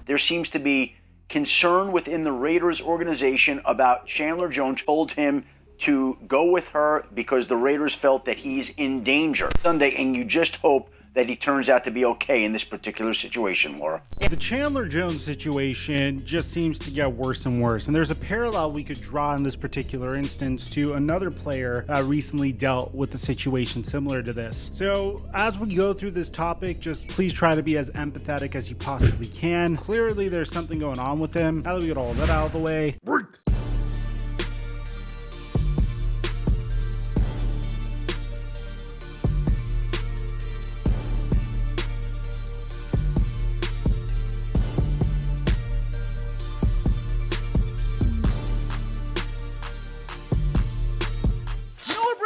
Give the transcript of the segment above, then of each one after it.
There seems to be concern within the Raiders organization about Chandler Jones told him to go with her because the Raiders felt that he's in danger Sunday, and you just hope that he turns out to be okay in this particular situation, Laura. The Chandler Jones situation just seems to get worse and worse, and there's a parallel we could draw in this particular instance to another player that recently dealt with a situation similar to this. So as we go through this topic, just please try to be as empathetic as you possibly can. Clearly there's something going on with him. Now that we get all that out of the way,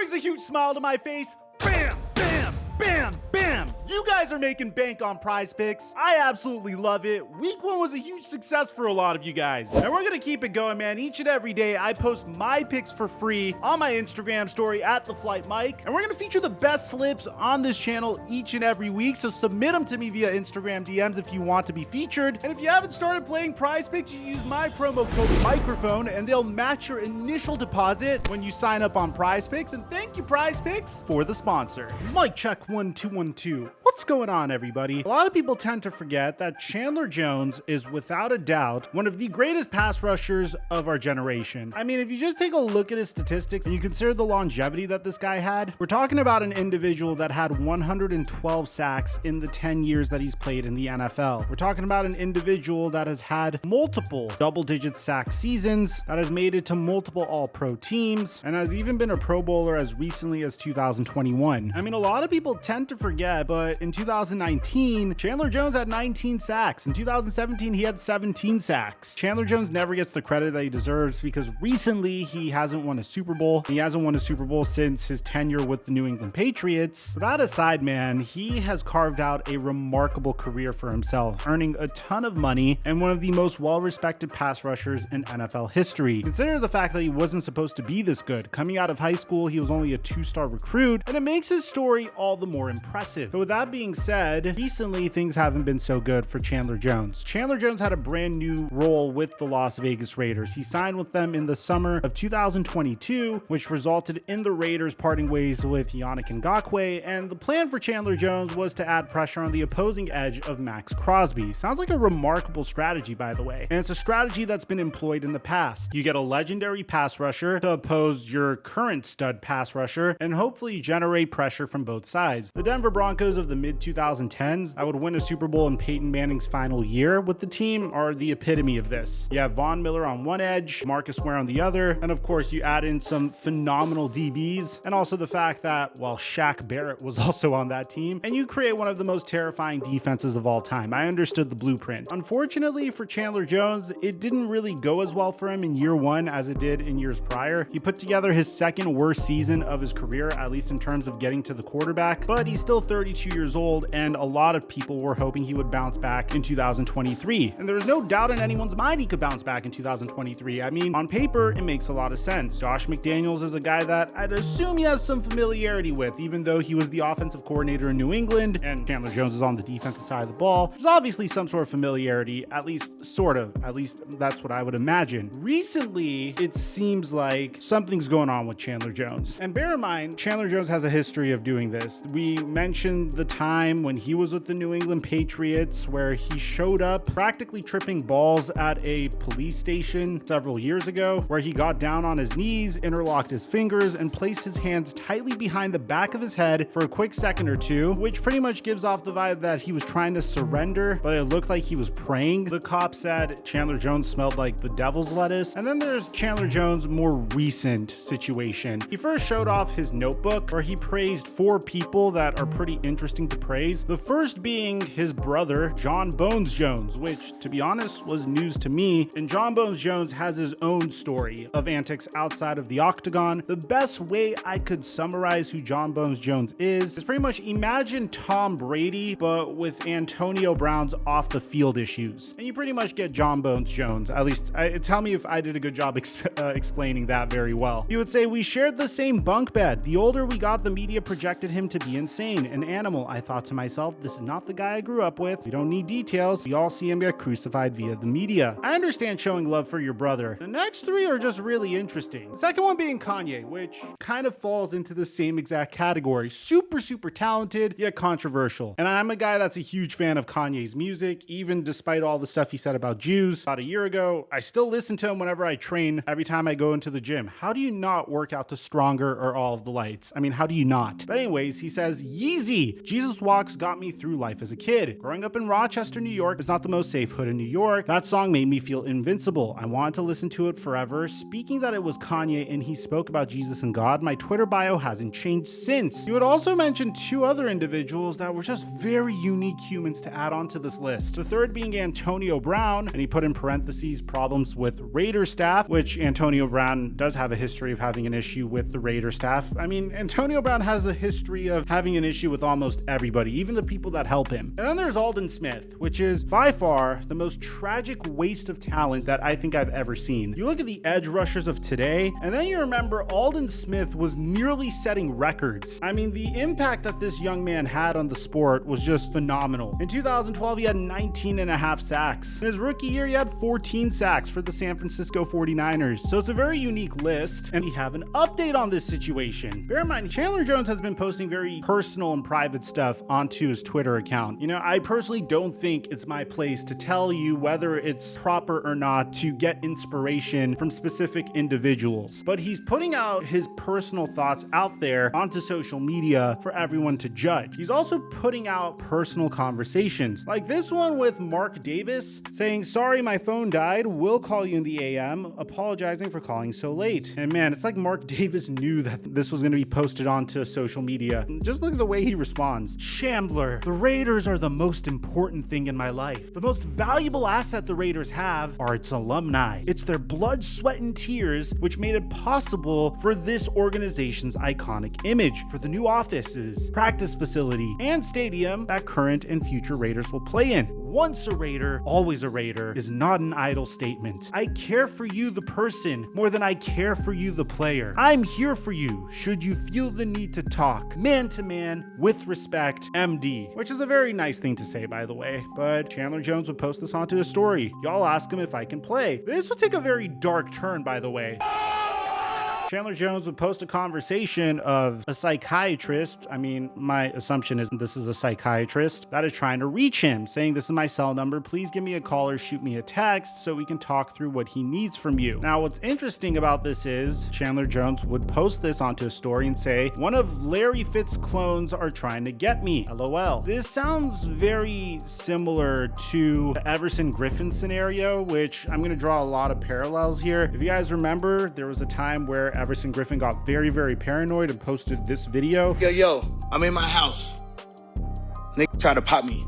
a huge smile to my face. Bam, bam, bam, bam. You guys are making bank on Prize Picks. I absolutely love it. Week 1 was a huge success for a lot of you guys. And we're gonna keep it going, man. Each and every day I post my picks for free on my Instagram story at The Flight Mike. And we're gonna feature the best slips on this channel each and every week. So submit them to me via Instagram DMs if you want to be featured. And if you haven't started playing Prize Picks, you use my promo code Mikerophone and they'll match your initial deposit when you sign up on Prize Picks. And thank you, Prize Picks, for the sponsor. Mike check 1 2 1 2. What's going on, everybody? A lot of people tend to forget that Chandler Jones is without a doubt one of the greatest pass rushers of our generation. I mean, if you just take a look at his statistics and you consider the longevity that this guy had, we're talking about an individual that had 112 sacks in the 10 years that he's played in the NFL. We're talking about an individual that has had multiple double-digit sack seasons, that has made it to multiple all-pro teams, and has even been a Pro Bowler as recently as 2021. I mean, a lot of people tend to forget, but in 2019, Chandler Jones had 19 sacks. In 2017, he had 17 sacks. Chandler Jones never gets the credit that he deserves because recently he hasn't won a Super Bowl. He hasn't won a Super Bowl since his tenure with the New England Patriots. But that aside, man, he has carved out a remarkable career for himself, earning a ton of money and one of the most well-respected pass rushers in NFL history. Consider the fact that he wasn't supposed to be this good. Coming out of high school, he was only a 2-star recruit, and it makes his story all the more impressive. So with that being said, recently things haven't been so good for Chandler Jones. Chandler Jones had a brand new role with the Las Vegas Raiders. He signed with them in the summer of 2022, which resulted in the Raiders parting ways with Yannick Ngakoue, and the plan for Chandler Jones was to add pressure on the opposing edge of Max Crosby. Sounds like a remarkable strategy, by the way, and it's a strategy that's been employed in the past. You get a legendary pass rusher to oppose your current stud pass rusher and hopefully generate pressure from both sides. The Denver Broncos of the mid-2010s that would win a Super Bowl in Peyton Manning's final year with the team are the epitome of this. You have Von Miller on one edge, Marcus Ware on the other, and of course you add in some phenomenal DBs, and also the fact that, well, Shaq Barrett was also on that team, and you create one of the most terrifying defenses of all time. I understood the blueprint. Unfortunately for Chandler Jones, it didn't really go as well for him in year 1 as it did in years prior. He put together his second worst season of his career, at least in terms of getting to the quarterback, but he's still 32 years old, and a lot of people were hoping he would bounce back in 2023. And there was no doubt in anyone's mind he could bounce back in 2023. I mean, on paper, it makes a lot of sense. Josh McDaniels is a guy that I'd assume he has some familiarity with, even though he was the offensive coordinator in New England, and Chandler Jones is on the defensive side of the ball. There's obviously some sort of familiarity, at least sort of. At least that's what I would imagine. Recently, it seems like something's going on with Chandler Jones. And bear in mind, Chandler Jones has a history of doing this. We mentioned the time when he was with the New England Patriots where he showed up practically tripping balls at a police station several years ago, where he got down on his knees, interlocked his fingers, and placed his hands tightly behind the back of his head for a quick second or two, which pretty much gives off the vibe that he was trying to surrender, but it looked like he was praying. The cop said Chandler Jones smelled like the devil's lettuce. And then there's Chandler Jones' more recent situation. He first showed off his notebook where he praised 4 people that are pretty interesting to praise. The first being his brother, John Bones Jones, which, to be honest, was news to me. And John Bones Jones has his own story of antics outside of the octagon. The best way I could summarize who John Bones Jones is pretty much imagine Tom Brady, but with Antonio Brown's off the field issues. And you pretty much get John Bones Jones. At least, tell me if I did a good job explaining that very well. He would say, "We shared the same bunk bed. The older we got, the media projected him to be insane, an animal. I thought to myself, this is not the guy I grew up with. We don't need details. We all see him get crucified via the media. I understand showing love for your brother. The next three are just really interesting. The second one being Kanye, which kind of falls into the same exact category. Super talented, yet controversial. And I'm a guy that's a huge fan of Kanye's music, even despite all the stuff he said about Jews about a year ago. I still listen to him whenever I train, every time I go into the gym. How do you not work out to Stronger or All of the Lights? I mean, how do you not? But anyways, he says, Yeezy, Jesus Walks got me through life as a kid. Growing up in Rochester, New York is not the most safe hood in New York. That song made me feel invincible. I wanted to listen to it forever. Speaking that it was Kanye and he spoke about Jesus and God, my Twitter bio hasn't changed since. He would also mention two other individuals that were just very unique humans to add onto this list. The third being Antonio Brown, and he put in parentheses problems with Raiders staff, which Antonio Brown does have a history of having an issue with the Raiders staff. I mean, Antonio Brown has a history of having an issue with almost everybody, even the people that help him. And then there's Alden Smith, which is by far the most tragic waste of talent that I think I've ever seen. You look at the edge rushers of today, and then you remember Alden Smith was nearly setting records. I mean, the impact that this young man had on the sport was just phenomenal. In 2012, he had 19 and a half sacks. In his rookie year, he had 14 sacks for the San Francisco 49ers. So it's a very unique list, and we have an update on this situation. Bear in mind, Chandler Jones has been posting very personal and private stuff onto his Twitter account. You know, I personally don't think it's my place to tell you whether it's proper or not to get inspiration from specific individuals, but he's putting out his personal thoughts out there onto social media for everyone to judge. He's also putting out personal conversations, like this one with Mark Davis saying, sorry, my phone died. We'll call you in the AM, apologizing for calling so late. And man, it's like Mark Davis knew that this was going to be posted onto social media. Just look at the way he responds. Chandler, the Raiders are the most important thing in my life. The most valuable asset the Raiders have are its alumni. It's their blood, sweat, and tears which made it possible for this organization's iconic image, for the new offices, practice facility, and stadium that current and future Raiders will play in. Once a Raider, always a Raider is not an idle statement. I care for you, the person, more than I care for you, the player. I'm here for you, should you feel the need to talk, man to man, with respect, MD. Which is a very nice thing to say, by the way. But Chandler Jones would post this onto his story. Y'all ask him if I can play. This would take a very dark turn, by the way. Chandler Jones would post a conversation of a psychiatrist. I mean, my assumption is this is a psychiatrist that is trying to reach him, saying, this is my cell number. Please give me a call or shoot me a text so we can talk through what he needs from you. Now, what's interesting about this is Chandler Jones would post this onto a story and say, one of Larry Fitz's clones are trying to get me. LOL. This sounds very similar to the Everson Griffin scenario, which I'm going to draw a lot of parallels here. If you guys remember, there was a time where Everson Griffin got very paranoid and posted this video. Yo, I'm in my house. Nigga tried to pop me.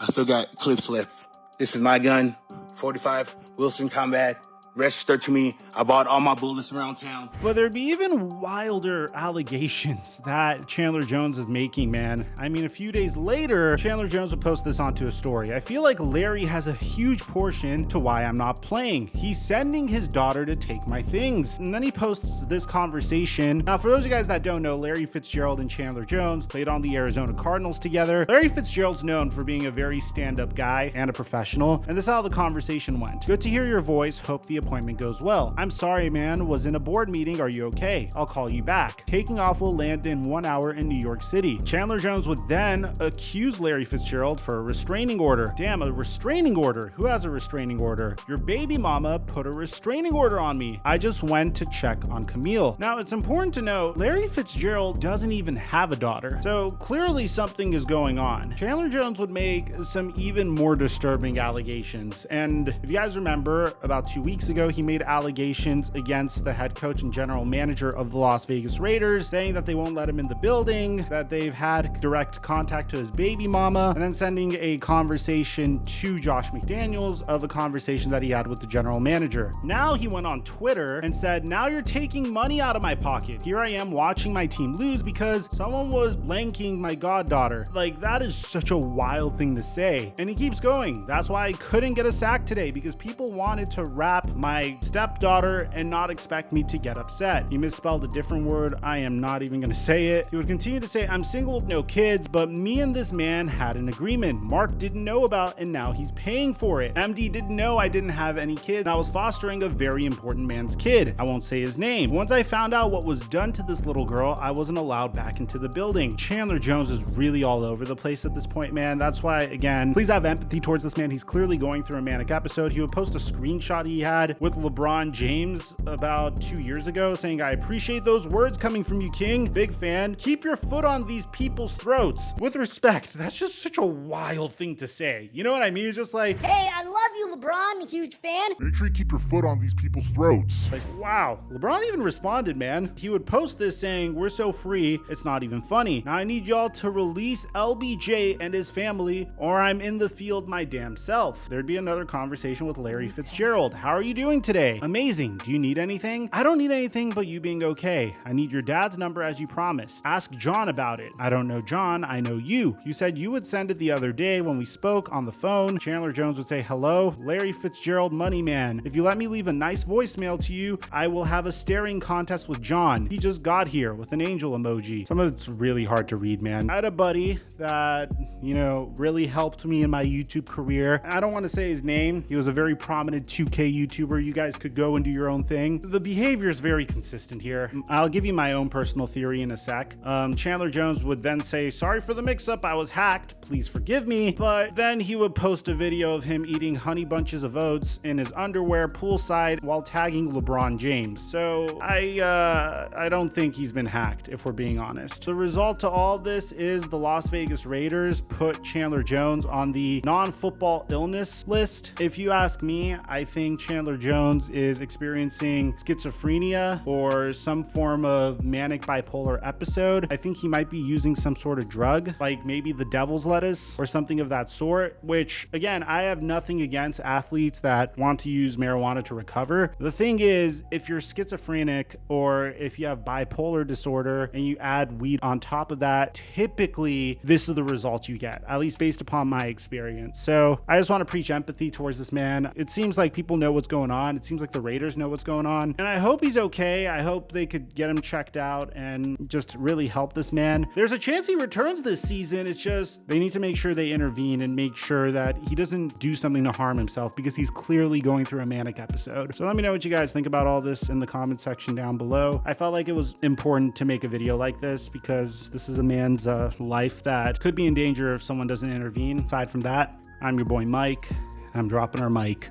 I still got clips left. This is my gun, 45 Wilson Combat. Registered to me. I bought all my bullets around town. But there'd be even wilder allegations that Chandler Jones is making, man. I mean, a few days later, Chandler Jones would post this onto a story. I feel like Larry has a huge portion to why I'm not playing. He's sending his daughter to take my things. And then he posts this conversation. Now, for those of you guys that don't know, Larry Fitzgerald and Chandler Jones played on the Arizona Cardinals together. Larry Fitzgerald's known for being a very stand-up guy and a professional. And this is how the conversation went. Good to hear your voice. Hope the appointment goes well. I'm sorry, man. Was in a board meeting. Are you okay? I'll call you back. Taking off will land in 1 hour in New York City. Chandler Jones would then accuse Larry Fitzgerald for a restraining order. Damn, a restraining order. Who has a restraining order? Your baby mama put a restraining order on me. I just went to check on Camille. Now, it's important to note, Larry Fitzgerald doesn't even have a daughter. So clearly something is going on. Chandler Jones would make some even more disturbing allegations. And if you guys remember, about 2 weeks ago, he made allegations against the head coach and general manager of the Las Vegas Raiders, saying that they won't let him in the building, that they've had direct contact to his baby mama, and then sending a conversation to Josh McDaniels of a conversation that he had with the general manager. Now he went on Twitter and said, now you're taking money out of my pocket. Here I am watching my team lose because someone was blanking my goddaughter. Like, that is such a wild thing to say. And he keeps going. That's why I couldn't get a sack today, because people wanted to wrap my stepdaughter and not expect me to get upset. He misspelled a different word. I am not even gonna say it. He would continue to say, I'm single with no kids, but me and this man had an agreement Mark didn't know about, and now he's paying for it. MD didn't know I didn't have any kids, and I was fostering a very important man's kid. I won't say his name. Once I found out what was done to this little girl, I wasn't allowed back into the building. Chandler Jones is really all over the place at this point, man. That's why, again, please have empathy towards this man. He's clearly going through a manic episode. He would post a screenshot he had with LeBron James about 2 years ago saying, I appreciate those words coming from you, King. Big fan. Keep your foot on these people's throats. With respect, that's just such a wild thing to say. You know what I mean? It's just like, hey, I love you, LeBron, huge fan. Make sure you keep your foot on these people's throats. like, wow. LeBron even responded, man. He would post this saying, we're so free, it's not even funny. Now I need y'all to release LBJ and his family, or I'm in the field my damn self. There'd be another conversation with Larry Fitzgerald. How are you doing today? Amazing. Do you need anything? I don't need anything but you being okay. I need your dad's number as you promised. Ask John about it. I don't know John, I know you. You said you would send it the other day when we spoke on the phone. Chandler Jones would say, hello, Larry Fitzgerald, money man. If you let me leave a nice voicemail to you, I will have a staring contest with John. He just got here with an angel emoji. Some of it's really hard to read, man. I had a buddy that, you know, really helped me in my YouTube career. I don't want to say his name. He was a very prominent 2K YouTuber. You guys could go and do your own thing. The behavior is very consistent here. I'll give you my own personal theory in a sec. Chandler Jones would then say, sorry for the mix-up, I was hacked, please forgive me. But then he would post a video of him eating honey bunches of oats in his underwear poolside while tagging LeBron James. So I don't think he's been hacked, if we're being honest. The result to all this is the Las Vegas Raiders put Chandler Jones on the non-football illness list. If you ask me, I think Chandler Jones is experiencing schizophrenia or some form of manic bipolar episode. I think he might be using some sort of drug, like maybe the devil's lettuce or something of that sort, which again, I have nothing against athletes that want to use marijuana to recover. The thing is, if you're schizophrenic or if you have bipolar disorder and you add weed on top of that, typically this is the results you get, at least based upon my experience. So I just want to preach empathy towards this man. It seems like people know what's going on. It seems like the Raiders know what's going on. And I hope he's okay. I hope they could get him checked out and just really help this man. There's a chance he returns this season. It's just they need to make sure they intervene and make sure that he doesn't do something to harm himself, because he's clearly going through a manic episode. So let me know what you guys think about all this in the comment section down below. I felt like it was important to make a video like this because this is a man's life that could be in danger if someone doesn't intervene. Aside from that, I'm your boy Mike, and I'm dropping our mic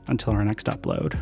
until our next upload.